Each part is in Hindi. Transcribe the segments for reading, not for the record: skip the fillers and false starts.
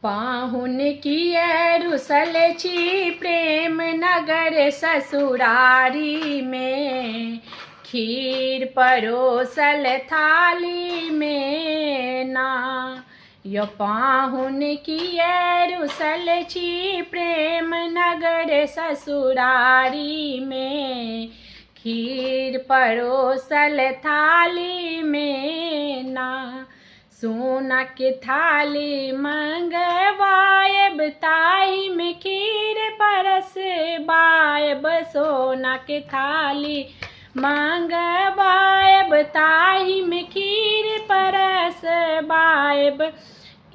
पाहुन किए रुसल छी प्रेम नगर ससुरारी में, खीर परोसल थाली में ना। यो पाहुन किए रुसल छी प्रेम नगर ससुरारी में, खीर परोसल थाली में ना। सोना के थाली मंगवाएब ताही में खीर परस बाएब, सोना के थाली मंगवाएब ताही में खीर परस बाएब।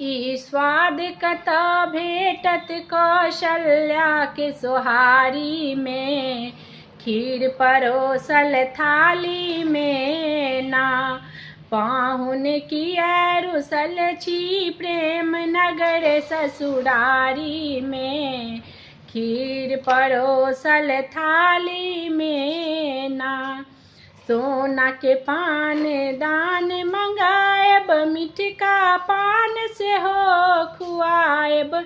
ई स्वाद कत भेटत कौशल्या के सोहारी में, खीर परोसल थाली में ना। पाहुन किए रुसल छी प्रेम नगर ससुरारी में, खीर परोसल थाली में ना। सोना के पान दान मंगाएब, मिठका पान से हो खुआएब।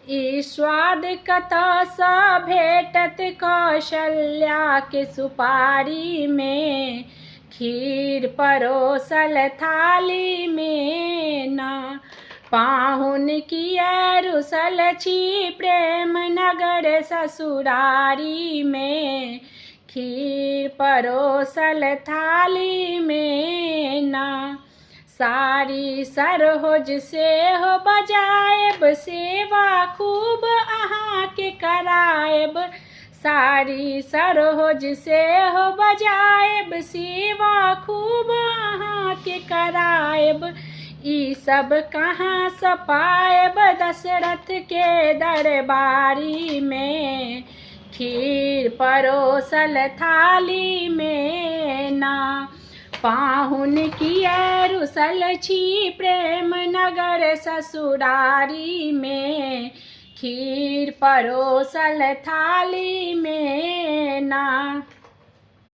ई स्वाद कतऽ सँ भेटत कौशल्या के सुपारी में, खीर परोसल थाली में ना। पाहुन किए रुसल छी प्रेम नगर ससुरारी में, खीर परोसल थाली में ना। साड़ी सरहोज से हो बजाएब, सेवा खूब अहाँ के कराएब। साड़ी सरहोज से हो बजाएब, सेवा खूब अहाँ के कराएब। ई सब कहाँ सँ पाएब दशरथ के दरबारी में, खीर परोसल थाली में ना। पाहुन किए रुसल छी प्रेम नगर ससुरारी में, खीर परोसल थाली में ना।